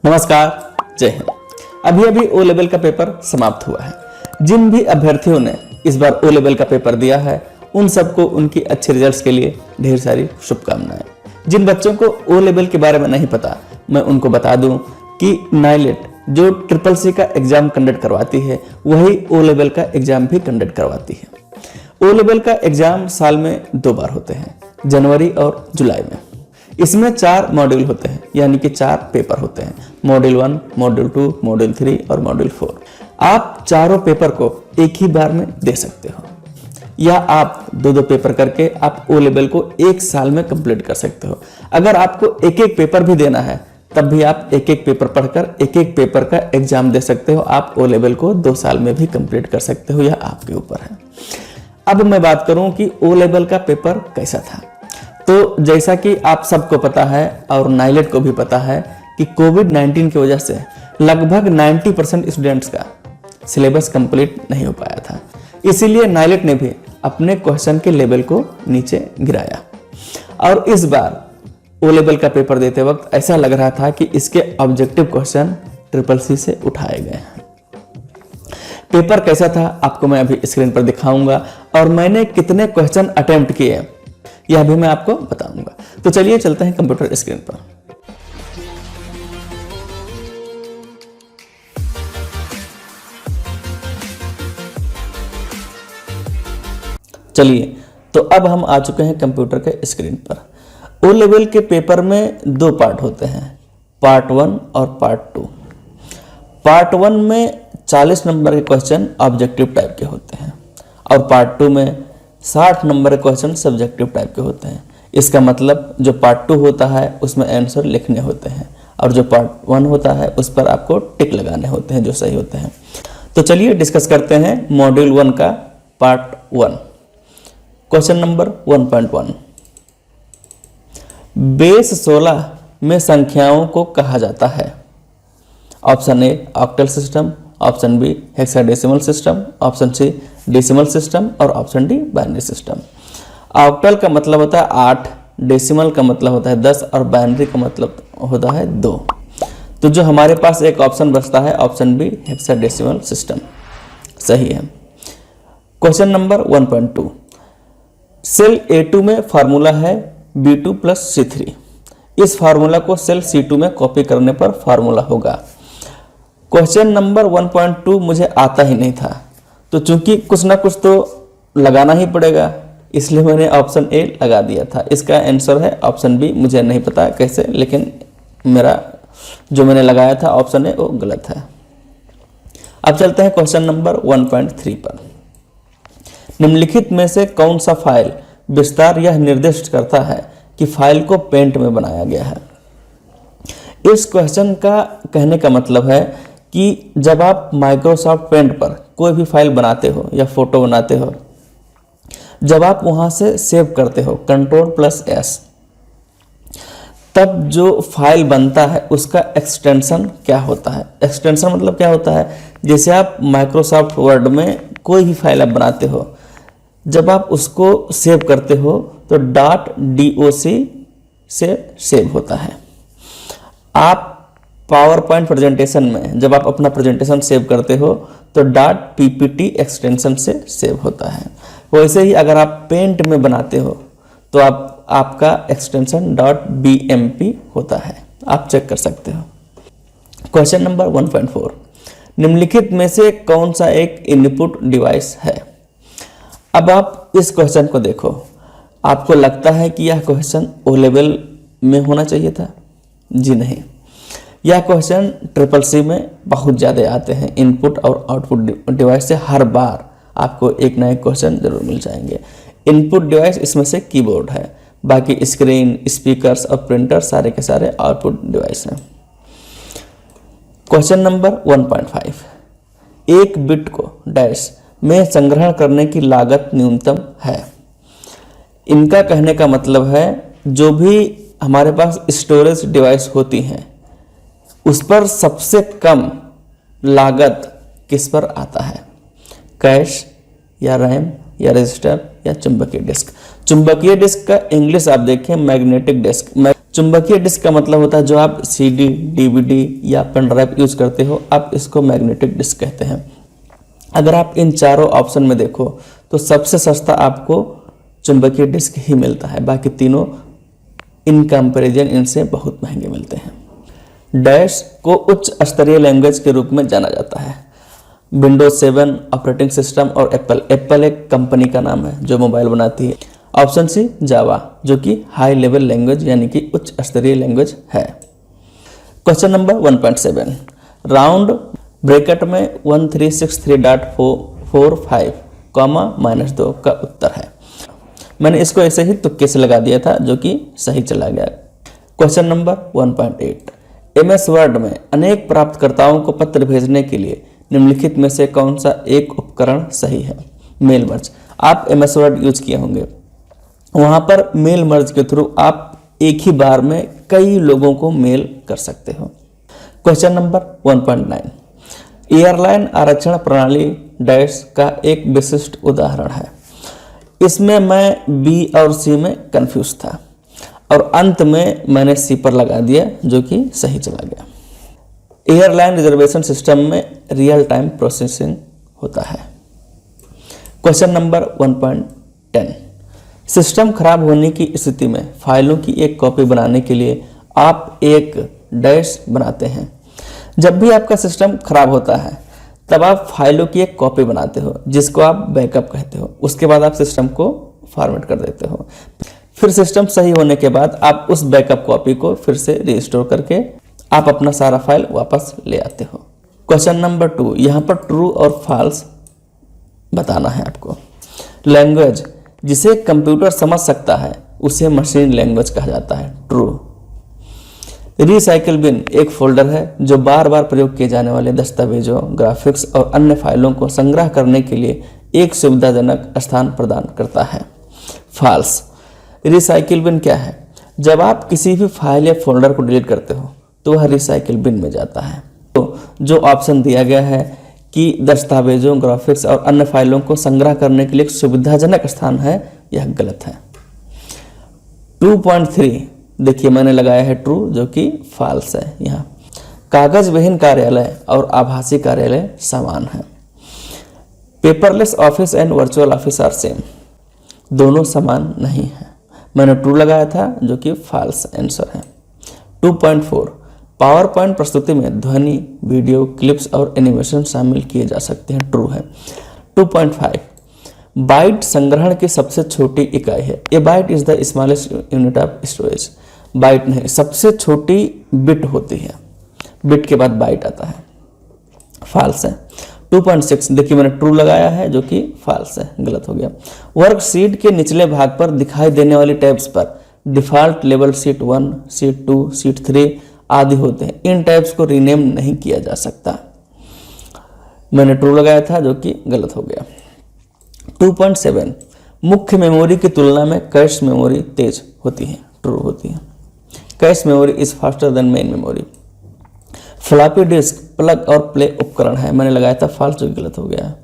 नमस्कार, जय हिंद। अभी अभी ओ लेवल का पेपर समाप्त हुआ है। जिन भी अभ्यर्थियों ने इस बार ओ लेवल का पेपर दिया है उन सबको उनकी अच्छे रिजल्ट्स के लिए ढेर सारी शुभकामनाएं। जिन बच्चों को ओ लेवल के बारे में नहीं पता, मैं उनको बता दूं कि नाइलेट जो ट्रिपल सी का एग्जाम कंडक्ट करवाती है वही ओ लेवल का एग्जाम भी कंडक्ट करवाती है। ओ लेवल का एग्जाम साल में 2 बार होते हैं, जनवरी और जुलाई में। इसमें 4 मॉड्यूल होते हैं, यानी कि 4 पेपर होते हैं। मॉड्यूल 1, मॉड्यूल 2, मॉड्यूल 3 और मॉड्यूल 4। आप चारों पेपर को एक ही बार में दे सकते हो, या आप 2-2 पेपर करके आप ओ लेवल को 1 साल में कंप्लीट कर सकते हो। अगर आपको एक एक पेपर भी देना है तब भी आप एक एक पेपर पढ़कर एक एक पेपर का एग्जाम दे सकते हो। आप ओ लेवल को 2 साल में भी कंप्लीट कर सकते हो, यह आपके ऊपर है। अब मैं बात करूं कि ओ लेवल का पेपर कैसा था। तो जैसा कि आप सबको पता है और नाइलेट को भी पता है कि कोविड-19 की वजह से लगभग 90% स्टूडेंट्स का सिलेबस कंप्लीट नहीं हो पाया था। इसीलिए नाइलेट ने भी अपने क्वेश्चन के लेवल को नीचे गिराया और इस बार ओ लेवल का पेपर देते वक्त ऐसा लग रहा था कि इसके ऑब्जेक्टिव क्वेश्चन ट्रिपल सी से उठाए गए हैं। पेपर कैसा था आपको मैं अभी स्क्रीन पर दिखाऊंगा और मैंने कितने क्वेश्चन अटेम्प्ट किए यह भी मैं आपको बताऊंगा। तो चलिए चलते हैं कंप्यूटर स्क्रीन पर। चलिए, तो अब हम आ चुके हैं कंप्यूटर के स्क्रीन पर। ओ लेवल के पेपर में 2 पार्ट होते हैं, पार्ट 1 और पार्ट 2। पार्ट 1 में 40 नंबर के क्वेश्चन ऑब्जेक्टिव टाइप के होते हैं और पार्ट 2 में 60 नंबर के क्वेश्चन सब्जेक्टिव टाइप के होते हैं। इसका मतलब जो पार्ट 2 होता है उसमें आंसर लिखने होते हैं और जो पार्ट 1 होता है उस पर आपको टिक लगाने होते हैं जो सही होते हैं। तो चलिए डिस्कस करते हैं मॉड्यूल 1 का पार्ट 1। क्वेश्चन नंबर 1.1, बेस 16 में संख्याओं को कहा जाता है। Option A octal system, option B hexadecimal system, option C decimal system और option D binary system. Octal का मतलब होता है 8, डेसिमल का मतलब होता है 10 और बाइनरी का मतलब होता है 2। तो जो हमारे पास एक ऑप्शन बचता है ऑप्शन बी हेक्साडेसिमल सिस्टम सही है। क्वेश्चन नंबर 1.2, सेल A2 में फार्मूला है B2 + C3। इस फार्मूला को सेल C2 में कॉपी करने पर फार्मूला होगा। क्वेश्चन नंबर 1.2 मुझे आता ही नहीं था, तो चूंकि कुछ ना कुछ तो लगाना ही पड़ेगा इसलिए मैंने ऑप्शन ए लगा दिया था। इसका आंसर है ऑप्शन बी। मुझे नहीं पता कैसे, लेकिन मेरा जो मैंने लगाया था ऑप्शन ए वो गलत है। अब चलते हैं क्वेश्चन नंबर 1.3 पर। निम्नलिखित में से कौन सा फाइल विस्तार यह निर्दिष्ट करता है कि फाइल को पेंट में बनाया गया है। इस क्वेश्चन का कहने का मतलब है कि जब आप माइक्रोसॉफ्ट पेंट पर कोई भी फाइल बनाते हो या फोटो बनाते हो, जब आप वहां से सेव करते हो Ctrl+S, तब जो फाइल बनता है उसका एक्सटेंशन क्या होता है। एक्सटेंशन मतलब क्या होता है, जैसे आप माइक्रोसॉफ्ट वर्ड में कोई भी फाइल आप बनाते हो, जब आप उसको सेव करते हो तो .doc से सेव होता है। आप पावर पॉइंट प्रेजेंटेशन में जब आप अपना प्रेजेंटेशन सेव करते हो तो .ppt एक्सटेंशन से सेव होता है। वैसे ही अगर आप पेंट में बनाते हो तो आपका एक्सटेंशन .bmp होता है, आप चेक कर सकते हो। क्वेश्चन नंबर 1.4, निम्नलिखित में से कौन सा एक इनपुट डिवाइस है। अब आप इस क्वेश्चन को देखो, आपको लगता है कि यह क्वेश्चन ओ लेवल में होना चाहिए था? जी नहीं, यह क्वेश्चन ट्रिपल सी में बहुत ज़्यादा आते हैं। इनपुट और आउटपुट डिवाइस से हर बार आपको एक ना एक क्वेश्चन जरूर मिल जाएंगे। इनपुट डिवाइस इसमें से कीबोर्ड है, बाकी स्क्रीन, स्पीकर्स और प्रिंटर सारे के सारे आउटपुट डिवाइस हैं। क्वेश्चन नंबर 1.5, एक बिट को डैश में संग्रहण करने की लागत न्यूनतम है। इनका कहने का मतलब है जो भी हमारे पास स्टोरेज डिवाइस होती हैं उस पर सबसे कम लागत किस पर आता है, कैश या रैम या रजिस्टर या चुंबकीय डिस्क। चुंबकीय डिस्क का इंग्लिश आप देखें मैग्नेटिक डिस्क। चुंबकीय डिस्क का मतलब होता है जो आप CD, DVD या पेन ड्राइव यूज करते हो, आप इसको मैग्नेटिक डिस्क कहते हैं। अगर आप इन चारों ऑप्शन में देखो तो सबसे सस्ता आपको चुंबकीय डिस्क ही मिलता है, बाकी तीनों इन कंपैरिजन इनसे बहुत महंगे मिलते हैं। डैश को उच्च स्तरीय लैंग्वेज के रूप में जाना जाता है। विंडोज 7 ऑपरेटिंग सिस्टम और एप्पल एक कंपनी का नाम है जो मोबाइल बनाती है। ऑप्शन सी जावा, जो कि हाई लेवल लैंग्वेज यानी कि उच्च स्तरीय लैंग्वेज है। क्वेश्चन नंबर 1.7, राउंड ब्रैकेट में 1363.45 -2 का उत्तर है। मैंने इसको ऐसे ही तुक्के से लगा दिया था जो कि सही चला गया। क्वेश्चन नंबर 1.8, MS वर्ड में अनेक प्राप्तकर्ताओं को पत्र भेजने के लिए निम्नलिखित में से कौन सा एक उपकरण सही है? Mail merge. आप MS वर्ड यूज किए होंगे, वहां पर मेल मर्ज के थ्रू आप एक ही बार में कई लोगों को मेल कर सकते हो। क्वेश्चन नंबर 1.9, एयरलाइन आरक्षण प्रणाली डैश का एक विशिष्ट उदाहरण है। इसमें मैं B और C में कंफ्यूज था और अंत में मैंने C पर लगा दिया जो कि सही चला गया। एयरलाइन रिजर्वेशन सिस्टम में रियल टाइम प्रोसेसिंग होता है। क्वेश्चन नंबर 1.10, सिस्टम खराब होने की स्थिति में फाइलों की एक कॉपी बनाने के लिए आप एक डैश बनाते हैं। जब भी आपका सिस्टम खराब होता है तब आप फाइलों की एक कॉपी बनाते हो जिसको आप बैकअप कहते हो। उसके बाद आप सिस्टम को फॉर्मेट कर देते हो। फिर सिस्टम सही होने के बाद आप उस बैकअप कॉपी को फिर से रिस्टोर करके आप अपना सारा फाइल वापस ले आते हो। क्वेश्चन नंबर 2, यहाँ पर ट्रू और फॉल्स बताना है आपको। लैंग्वेज जिसे कंप्यूटर समझ सकता है उसे मशीन लैंग्वेज कहा जाता है, ट्रू। रिसाइकिल बिन एक फोल्डर है जो बार बार प्रयोग किए जाने वाले दस्तावेजों, ग्राफिक्स और अन्य फाइलों को संग्रह करने के लिए एक सुविधाजनक स्थान प्रदान करता है। फॉल्स। रिसाइकिल बिन क्या है? जब आप किसी भी फाइल या फोल्डर को डिलीट करते हो तो वह रिसाइकिल बिन में जाता है। तो जो ऑप्शन दिया गया है कि दस्तावेजों, ग्राफिक्स और अन्य फाइलों को संग्रह करने के लिए एक सुविधाजनक स्थान है, यह गलत है। 2.3 देखिए मैंने लगाया है ट्रू जो कि फॉल्स है। यहाँ कागज विहीन कार्यालय और आभासी कार्यालय समान है। Paperless office and virtual office are same, दोनों समान नहीं है। मैंने ट्रू लगाया था जो कि फॉल्स आंसर है। 2.4 पावर पॉइंट प्रस्तुति में ध्वनि, वीडियो, क्लिप्स और एनिमेशन शामिल किए जा सकते हैं, ट्रू है। 2.5 बाइट संग्रहण की सबसे छोटी इकाई है। A byte is the smallest unit of storage. Byte नहीं, सबसे छोटी बिट होती है, बिट के बाद बाइट आता है, फॉल्स है। 2.6 देखिए मैंने ट्रू लगाया है जो कि फॉल्स है, गलत हो गया। वर्कशीट के निचले भाग पर दिखाई देने वाली टैब्स पर default level sheet 1, sheet 2, sheet 3 आदि होते हैं। इन टैब्स को रीनेम नहीं किया जा सकता। मैंने ट्रू लगाया था जो कि गलत हो गया। 2.7 मुख्य मेमोरी की तुलना में कैश मेमोरी तेज होती है, ट्रू होती है। Cache memory is faster than main memory. Floppy disk plug और प्ले उपकरण है, मैंने लगाया था फॉल्स जो गलत हो गया।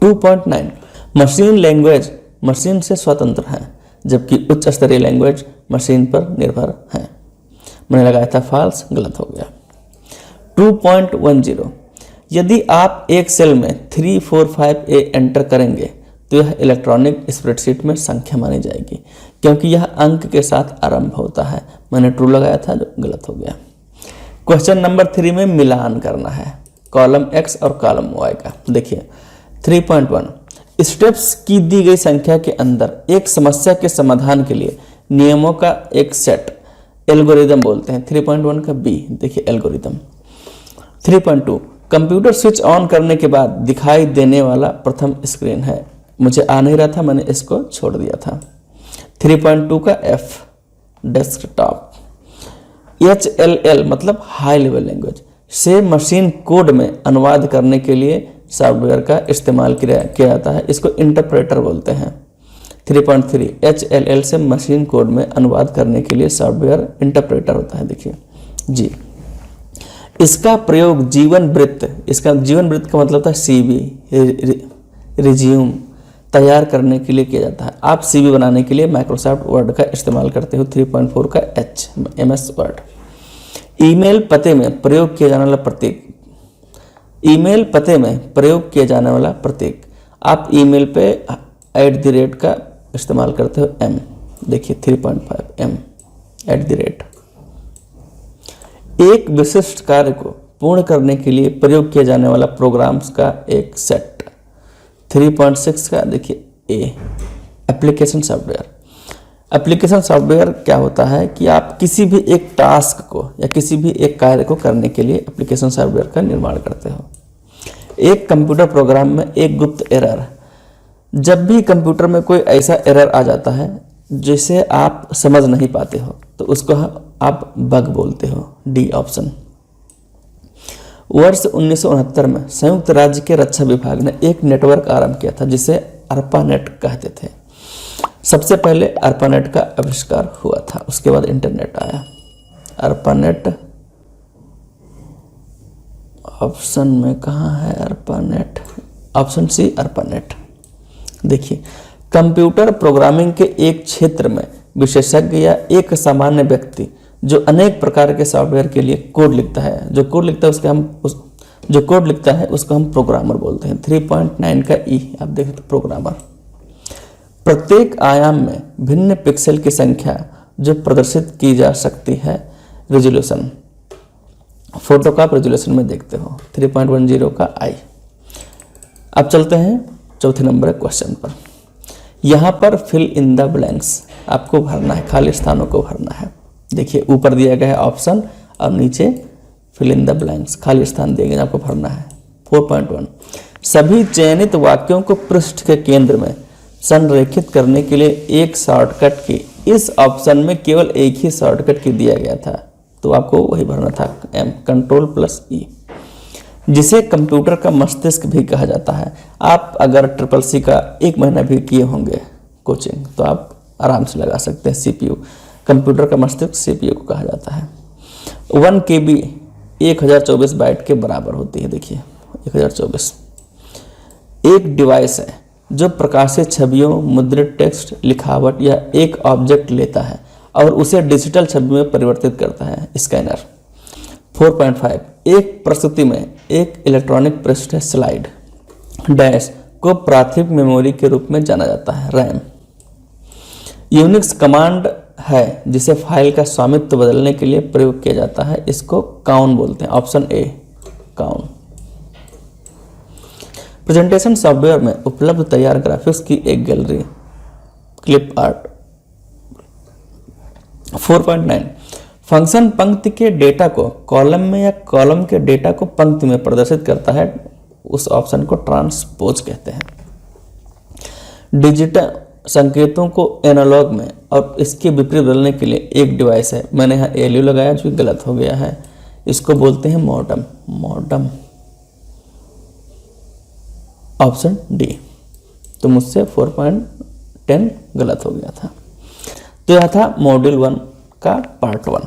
2.9 मशीन लैंग्वेज मशीन से स्वतंत्र है जबकि उच्च स्तरीय लैंग्वेज मशीन पर निर्भर है, मैंने लगाया था फॉल्स, गलत हो गया। 2.10 यदि आप एक सेल में 345A एंटर करेंगे तो यह इलेक्ट्रॉनिक स्प्रेडशीट में संख्या मानी जाएगी क्योंकि यह अंक के साथ आरंभ होता है, मैंने ट्रू लगाया था जो गलत हो गया। क्वेश्चन नंबर 3 में मिलान करना है कॉलम X और कॉलम Y का। देखिए 3.1 स्टेप्स की दी गई संख्या के अंदर एक समस्या के समाधान के लिए नियमों का एक सेट एल्गोरिदम बोलते हैं। 3.1 का B देखिए एल्गोरिदम। 3.2 कंप्यूटर स्विच ऑन करने के बाद दिखाई देने वाला प्रथम स्क्रीन है, मुझे आ नहीं रहा था, मैंने इसको छोड़ दिया था। 3.2 का F डेस्कटॉप। HLL मतलब हाई लेवल लैंग्वेज से मशीन कोड में अनुवाद करने के लिए सॉफ्टवेयर का इस्तेमाल किया जाता है, इसको इंटरप्रेटर बोलते हैं। 3.3 HLL से मशीन कोड में अनुवाद करने के लिए सॉफ्टवेयर इंटरप्रेटर होता है। देखिए जी, इसका प्रयोग जीवन वृत्त, इसका जीवन वृत्त का मतलब था CV रिज्यूम तैयार करने के लिए किया जाता है। आप सीवी बनाने के लिए माइक्रोसॉफ्ट वर्ड का इस्तेमाल करते हो, 3.4 का एच MS वर्ड। ईमेल पते में प्रयोग किया जाने वाला प्रतीक, ईमेल पते में प्रयोग किया जाने वाला प्रतीक, आप ईमेल पे @ का इस्तेमाल करते हो, M। देखिए 3.5 M @ एक विशिष्ट कार्य को पूर्ण करने के लिए प्रयोग किया जाने वाला प्रोग्राम्स का एक सेट, 3.6 का देखिए A application software. Application software क्या होता है कि आप किसी भी एक टास्क को या किसी भी एक कार्य को करने के लिए एप्लीकेशन सॉफ्टवेयर का निर्माण करते हो। एक कंप्यूटर प्रोग्राम में एक गुप्त एरर, जब भी कंप्यूटर में कोई ऐसा एरर आ जाता है जिसे आप समझ नहीं पाते हो तो उसको आप बग बोलते हो, D ऑप्शन। वर्ष 1969 में संयुक्त राज्य के रक्षा विभाग ने एक नेटवर्क आरंभ किया था जिसे ARPANET कहते थे। सबसे पहले ARPANET का आविष्कार हुआ था, उसके बाद इंटरनेट आया। ARPANEट ऑप्शन में कहाँ है ARPANEट? Option C ARPANET। देखिए, कंप्यूटर प्रोग्रामिंग के एक क्षेत्र में विशेषज्ञ या एक सामान्य व्यक्ति जो अनेक प्रकार के सॉफ्टवेयर के लिए कोड लिखता है, जो कोड लिखता है उसको हम प्रोग्रामर बोलते हैं। 3.9 का E आप देखें तो प्रोग्रामर। प्रत्येक आयाम में भिन्न पिक्सल की संख्या जो प्रदर्शित की जा सकती है, रेजोल्यूशन, फोटो का आप रेजोल्यूशन में देखते हो, 3.10 का I। अब चलते हैं चौथे नंबर क्वेश्चन पर। यहाँ पर फिल इन द ब्लैंक्स आपको भरना है, खाली स्थानों को भरना है। देखिए ऊपर दिया गया है ऑप्शन और नीचे फिल इन द ब्लैंक्स, खाली स्थान दिए गए आपको भरना है। 4.1 सभी चयनित वाक्यों को पृष्ठ के केंद्र में संरेखित करने के लिए एक शॉर्टकट की, इस ऑप्शन में केवल एक ही शॉर्टकट की दिया गया था तो आपको वही भरना था, M Ctrl+E, जिसे कंप्यूटर का मस्तिष्क भी कहा जाता है। आप अगर CCC का 1 महीना भी किए होंगे कोचिंग तो आप आराम से लगा सकते हैं। CPU कंप्यूटर का मस्तिष्क CPU को कहा जाता है। 1 KB 1024 बाइट के बराबर होती है। देखिए 1024 एक डिवाइस है जो प्रकाशित छवियों, मुद्रित टेक्स्ट, लिखावट या एक ऑब्जेक्ट लेता है और उसे डिजिटल छवि में परिवर्तित करता है, स्कैनर। 4.5 एक प्रस्तुति में एक इलेक्ट्रॉनिक पृष्ठ है, स्लाइड। डैश को प्राथमिक मेमोरी के रूप में जाना जाता है, RAM। यूनिक्स कमांड है जिसे फाइल का स्वामित्व बदलने के लिए प्रयोग किया जाता है, इसको काउन बोलते हैं, ऑप्शन A काउन। प्रेजेंटेशन सॉफ्टवेयर में उपलब्ध तैयार ग्राफिक्स की एक गैलरी, क्लिप आर्ट। 4.9 फंक्शन पंक्ति के डेटा को कॉलम में या कॉलम के डेटा को पंक्ति में प्रदर्शित करता है, उस ऑप्शन को ट्रांसपोज कहते हैं। डिजिटल संकेतों को एनालॉग में और इसके विपरीत बदलने के लिए एक डिवाइस है, मैंने यहाँ ALU लगाया जो गलत हो गया है, इसको बोलते हैं मॉडम, ऑप्शन D। तो मुझसे 4.10 गलत हो गया था। तो यह था मॉड्यूल 1 का पार्ट 1।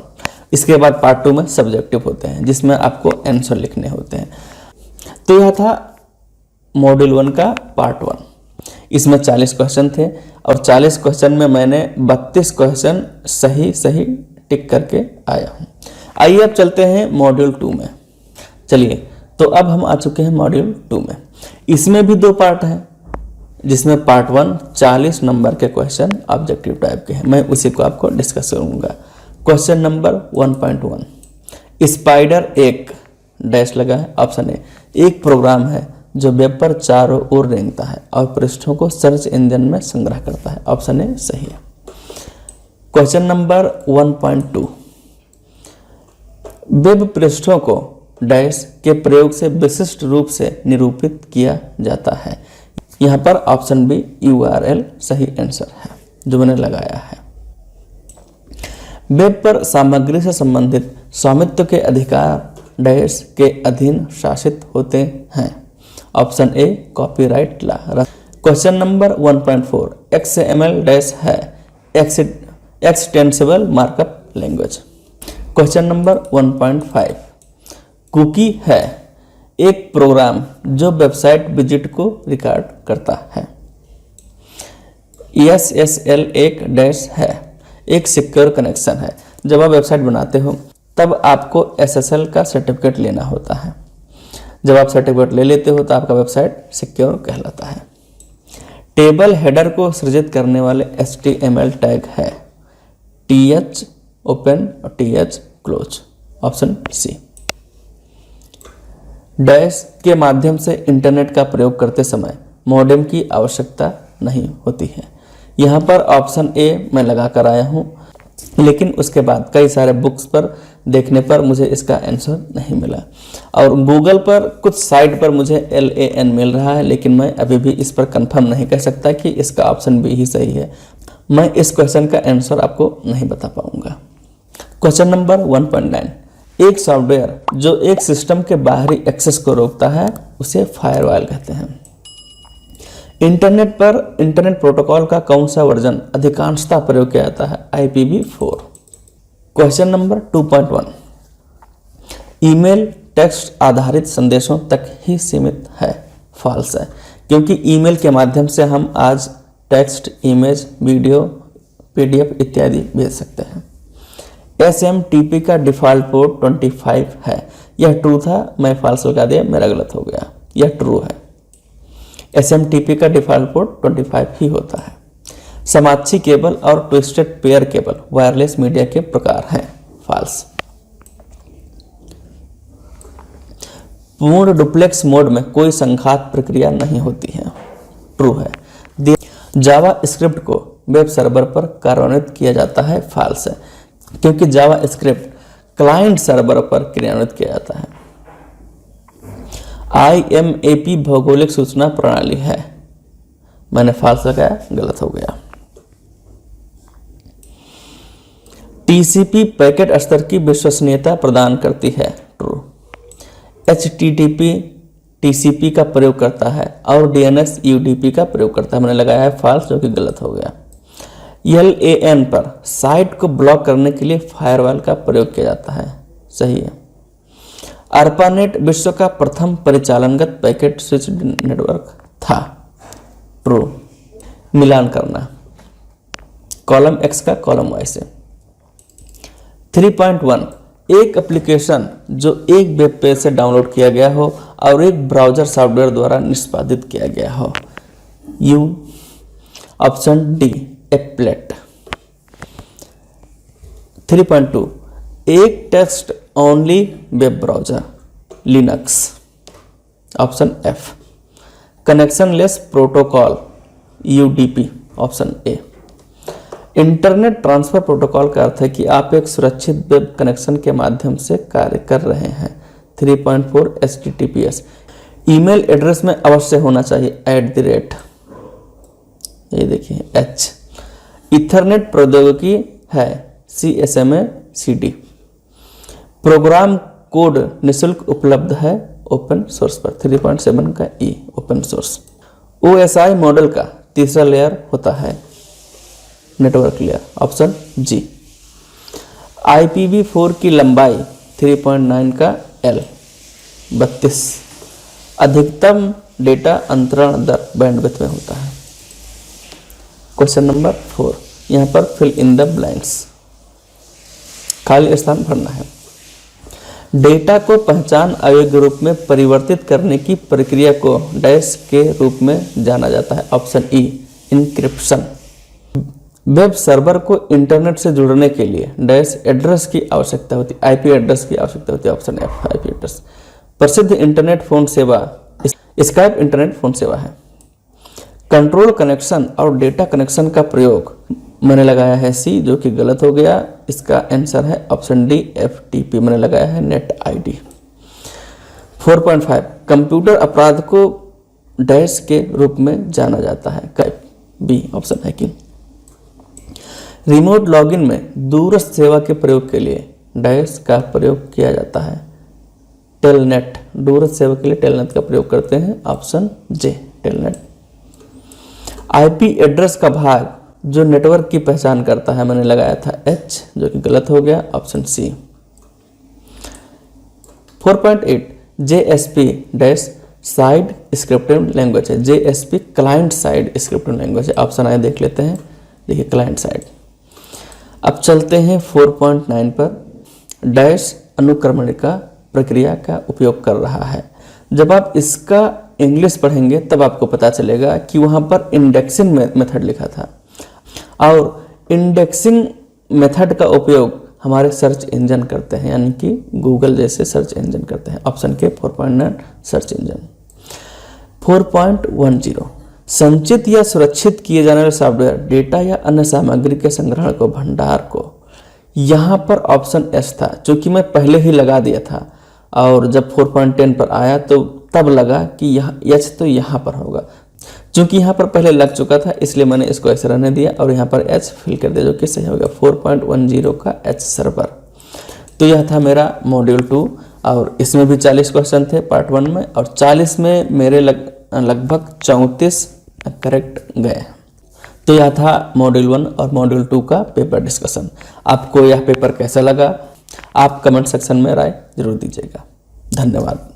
इसके बाद पार्ट 2 में सब्जेक्टिव होते हैं जिसमें आपको आंसर लिखने होते हैं। तो यह था मॉड्यूल 1 का पार्ट 1। इसमें 40 क्वेश्चन थे और 40 क्वेश्चन में मैंने 32 क्वेश्चन सही टिक करके आया हूँ। आइए अब चलते हैं मॉड्यूल 2 में। चलिए, तो अब हम आ चुके हैं मॉड्यूल 2 में। इसमें भी 2 पार्ट हैं जिसमें पार्ट 1 40 नंबर के क्वेश्चन ऑब्जेक्टिव टाइप के हैं, मैं उसी को आपको डिस्कस करूंगा। क्वेश्चन नंबर 1.1 स्पाइडर एक डैश लगा है, ऑप्शन ए एक प्रोग्राम है जो वेब पर चारों ओर रेंगता है और पृष्ठों को सर्च इंजन में संग्रह करता है, ऑप्शन ए सही है। क्वेश्चन नंबर 1.2 वेब पृष्ठों को डैश के प्रयोग से विशिष्ट रूप से निरूपित किया जाता है। यहाँ पर ऑप्शन बी URL सही आंसर है जो मैंने लगाया है। वेब पर सामग्री से संबंधित स्वामित्व के अधिकार डैश के अधीन शासित होते हैं, option A copyright law. Question number 1.4 XML dash है extensible markup language. Question number 1.5 cookie है एक प्रोग्राम जो वेबसाइट विजिट को रिकॉर्ड करता है। SSL एक डैश है, एक सिक्योर कनेक्शन है। जब आप वेबसाइट बनाते हो तब आपको SSL का सर्टिफिकेट लेना होता है। जब आप सर्टिफिकेट ले लेते हो तो आपका वेबसाइट सिक्योर कहलाता है। टेबल हेडर को सृजित करने वाले HTML टैग है TH ओपन और TH close, option C. Dash के माध्यम से इंटरनेट का प्रयोग करते समय मॉडेम की आवश्यकता नहीं होती है। यहाँ पर ऑप्शन ए मैं लगा कर आया हूँ, लेकिन उसके बाद कई सारे बुक्स पर देखने पर मुझे इसका आंसर नहीं मिला, और गूगल पर कुछ साइट पर मुझे LAN मिल रहा है, लेकिन मैं अभी भी इस पर कंफर्म नहीं कह सकता कि इसका ऑप्शन बी ही सही है। मैं इस क्वेश्चन का आंसर आपको नहीं बता पाऊंगा। क्वेश्चन नंबर 1.9, एक सॉफ्टवेयर जो एक सिस्टम के बाहरी एक्सेस को रोकता है उसे फायरवॉल कहते हैं। इंटरनेट पर इंटरनेट प्रोटोकॉल का कौन सा वर्जन अधिकांशतः प्रयोग किया जाता है? IPv4। Question number 2.1, email text आधारित संदेशों तक ही सीमित है, फॉल्स है, क्योंकि ईमेल के माध्यम से हम आज टेक्स्ट, इमेज, वीडियो, PDF इत्यादि भेज सकते हैं। SMTP का डिफ़ॉल्ट पोर्ट 25 है, यह ट्रू था, मैं फॉल्स लगा दिया, मेरा गलत हो गया, यह ट्रू है। SMTP का डिफ़ॉल्ट पोर्ट 25 ही होता है। समाक्षी केबल और twisted pair cable wireless media के प्रकार हैं, फॉल्स। पूर्ण डुप्लेक्स मोड में कोई संघात प्रक्रिया नहीं होती है, ट्रू है। जावा स्क्रिप्ट को वेब सर्वर पर कार्यान्वित किया जाता है, फॉल्स है, क्योंकि जावा स्क्रिप्ट क्लाइंट सर्वर पर क्रियान्वित किया जाता है। IMAP भौगोलिक सूचना प्रणाली है, मैंने फॉल्स लगाया, गलत हो गया। TCP पैकेट स्तर की विश्वसनीयता प्रदान करती है, ट्रू। HTTP TCP का प्रयोग करता है और DNS UDP का प्रयोग करता है, मैंने लगाया है फॉल्स, जो कि गलत हो गया। LAN पर साइट को ब्लॉक करने के लिए फायरवॉल का प्रयोग किया जाता है, सही है। ARPANET विश्व का प्रथम परिचालनगत पैकेट स्विच नेटवर्क था, ट्रू। मिलान करना कॉलम X का कॉलम Y से। 3.1, एक एप्लीकेशन जो एक वेब पेज से डाउनलोड किया गया हो और एक ब्राउजर सॉफ्टवेयर द्वारा निष्पादित किया गया हो, U, ऑप्शन डी, एप्लेट। 3.2, एक text only web browser, Linux, option F। Connectionless protocol, UDP, option A. Internet transfer protocol का अर्थ है कि आप एक सुरक्षित वेब कनेक्शन के माध्यम से कार्य कर रहे हैं। 3.4, HTTPS। ईमेल एड्रेस में अवश्य होना चाहिए @ ये देखिए H। इथरनेट प्रौद्योगिकी है CSMA CD। प्रोग्राम कोड निःशुल्क उपलब्ध है ओपन सोर्स पर। 3.7 का E, open source. OSI model का तीसरा लेयर होता है नेटवर्क लेयर, ऑप्शन जी। IPv4 की लंबाई 3.9 का L, 32। अधिकतम डेटा अंतरण दर बैंडविड्थ में होता है। क्वेश्चन नंबर 4, यहाँ पर फिल इन द ब्लैंक्स, खाली स्थान भरना है। डेटा को पहचान अयोग्य रूप में परिवर्तित करने की प्रक्रिया को डैश के रूप में जाना जाता है, option E, encryption. Web server को इंटरनेट से जुड़ने के लिए डैश एड्रेस की आवश्यकता होती है, IP एड्रेस की आवश्यकता होती है, ऑप्शन F, IP एड्रेस। प्रसिद्ध इंटरनेट फोन सेवा स्काइप इंटरनेट फोन सेवा है। कंट्रोल कनेक्शन और डेटा कनेक्शन का प्रयोग मैंने लगाया है C, जो कि गलत हो गया। इसका आंसर है ऑप्शन डी, FTP। मैंने लगाया है नेट ID। 4.5, कंप्यूटर अपराध को डैश के रूप में जाना जाता है, B, ऑप्शन है कि। रिमोट लॉगिन में दूरस्थ सेवा के प्रयोग के लिए डैश का प्रयोग किया जाता है, टेलनेट। दूरस्थ सेवा के लिए टेलनेट का प्रयोग करते हैं, ऑप्शन जे, टेलनेट। IP एड्रेस का भाग जो नेटवर्क की पहचान करता है, मैंने लगाया था H, जो कि गलत हो गया, option C। 4.8, JSP dash side scripting language है, JSP client side scripting language है। ऑप्शन आए देख लेते हैं, देखिए क्लाइंट साइड। अब चलते हैं 4.9 पर, डैश अनुक्रमणिका प्रक्रिया का उपयोग कर रहा है। जब आप इसका इंग्लिश पढ़ेंगे तब आपको पता चलेगा कि वहाँ पर इंडेक्सिंग मेथड लिखा था, और इंडेक्सिंग मेथड का उपयोग हमारे सर्च इंजन करते हैं, यानी कि गूगल जैसे सर्च इंजन करते हैं। ऑप्शन के 4.9 सर्च इंजन। 4.10 संचित या सुरक्षित किए जाने वाले सॉफ्टवेयर डेटा या अन्य सामग्री के संग्रहण को, भंडार को। यहाँ पर ऑप्शन एस था, जो कि मैं पहले ही लगा दिया था, और जब 4.10 पर आया तो तब लगा कि यहाँ एच तो यहाँ पर होगा। चूँकि यहाँ पर पहले लग चुका था इसलिए मैंने इसको ऐसे रहने दिया और यहाँ पर एच फिल कर दिया, जो कि सही हो गया 4.10 का एच सर्वर। तो यह था मेरा मॉड्यूल 2, और इसमें भी 40 क्वेश्चन थे पार्ट 1 में, और 40 में मेरे लगभग 34 करेक्ट गए। तो यह था मॉड्यूल 1 और मॉड्यूल 2 का पेपर डिस्कशन। आपको यह पेपर कैसा लगा आप कमेंट सेक्शन में राय जरूर दीजिएगा। धन्यवाद।